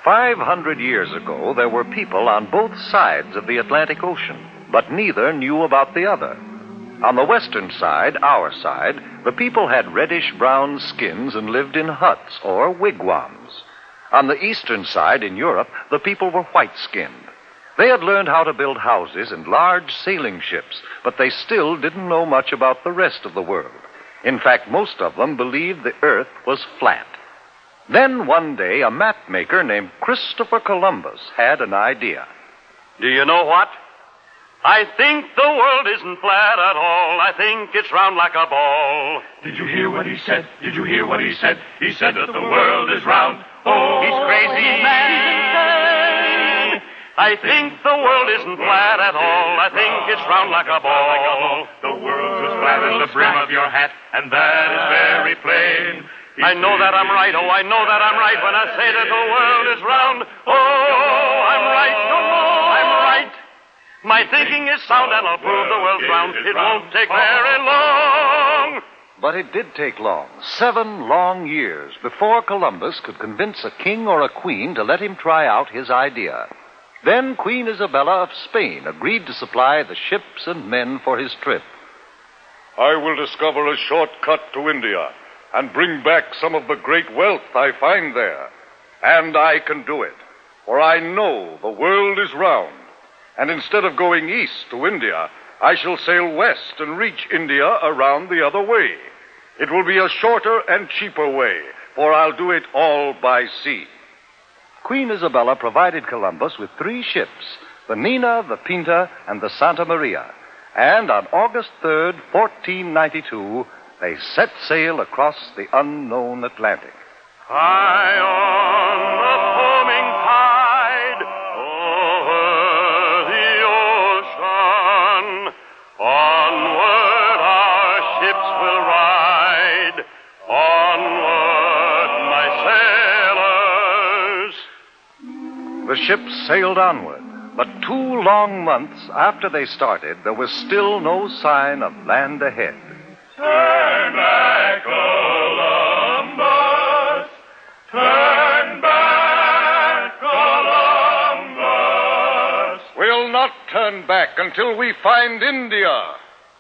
"500 years ago, there were people on both sides of the Atlantic Ocean, but neither knew about the other. On the western side, our side, the people had reddish-brown skins and lived in huts or wigwams. On the eastern side, in Europe, the people were white-skinned. They had learned how to build houses and large sailing ships, but they still didn't know much about the rest of the world. In fact, most of them believed the earth was flat. Then one day, a mapmaker named Christopher Columbus had an idea. Do you know what? I think the world isn't flat at all. I think it's round like a ball. Did you hear what he said? Did you hear what he said? He said that the world is round. Oh, he's crazy, man. I think the world isn't flat at all. I think it's round like a ball. The world's as flat as the brim of your hat, and that is very plain. I know that I'm right, oh, I know that I'm right when I say that the world is round. Oh, I'm right, I'm right. My thinking is sound and I'll prove the world's round. It won't take very long. But it did take long, 7 long years, before Columbus could convince a king or a queen to let him try out his idea. Then Queen Isabella of Spain agreed to supply the ships and men for his trip. "I will discover a shortcut to India and bring back some of the great wealth I find there. And I can do it, for I know the world is round. And instead of going east to India, I shall sail west and reach India around the other way. It will be a shorter and cheaper way, for I'll do it all by sea." Queen Isabella provided Columbus with 3 ships, the Nina, the Pinta, and the Santa Maria. And on August 3rd, 1492, they set sail across the unknown Atlantic. High on the foaming tide, over the ocean, onward our ships will ride, onward, my sailors. The ships sailed onward, but 2 long months after they started, there was still no sign of land ahead. Turn back, Columbus! Turn back, Columbus! We'll not turn back until we find India.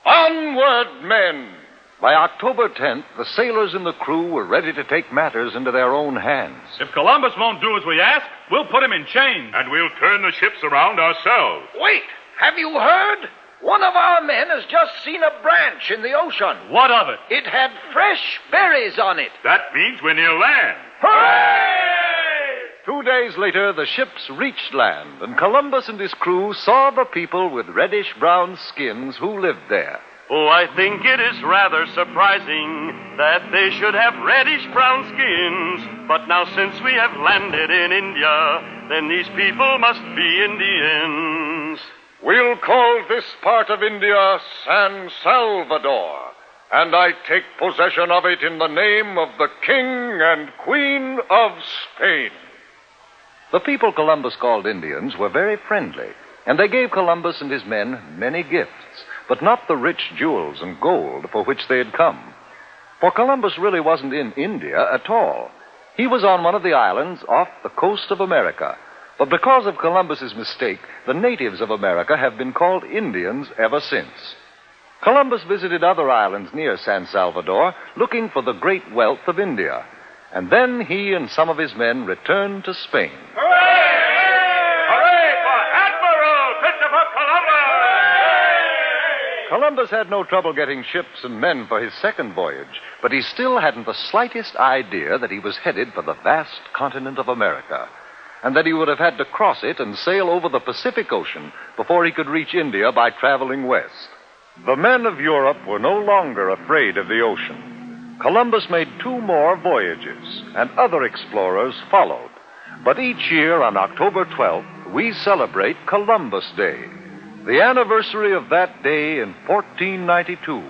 Onward, men! By October 10th, the sailors and the crew were ready to take matters into their own hands. If Columbus won't do as we ask, we'll put him in chains. And we'll turn the ships around ourselves. Wait! Have you heard? One of our men has just seen a branch in the ocean. What of it? It had fresh berries on it. That means we're near land. Hooray! 2 days later, the ships reached land, and Columbus and his crew saw the people with reddish-brown skins who lived there. Oh, I think it is rather surprising that they should have reddish-brown skins. But now since we have landed in India, then these people must be Indians. We'll call this part of India San Salvador, and I take possession of it in the name of the King and Queen of Spain. The people Columbus called Indians were very friendly, and they gave Columbus and his men many gifts, but not the rich jewels and gold for which they had come. For Columbus really wasn't in India at all. He was on one of the islands off the coast of America. But because of Columbus's mistake, the natives of America have been called Indians ever since. Columbus visited other islands near San Salvador, looking for the great wealth of India. And then he and some of his men returned to Spain. Hooray! Hooray for Admiral Christopher Columbus! Columbus had no trouble getting ships and men for his second voyage, but he still hadn't the slightest idea that he was headed for the vast continent of America, and that he would have had to cross it and sail over the Pacific Ocean before he could reach India by traveling west. The men of Europe were no longer afraid of the ocean. Columbus made 2 more voyages, and other explorers followed. But each year on October 12th, we celebrate Columbus Day, the anniversary of that day in 1492,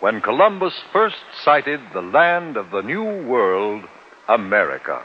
when Columbus first sighted the land of the New World, America.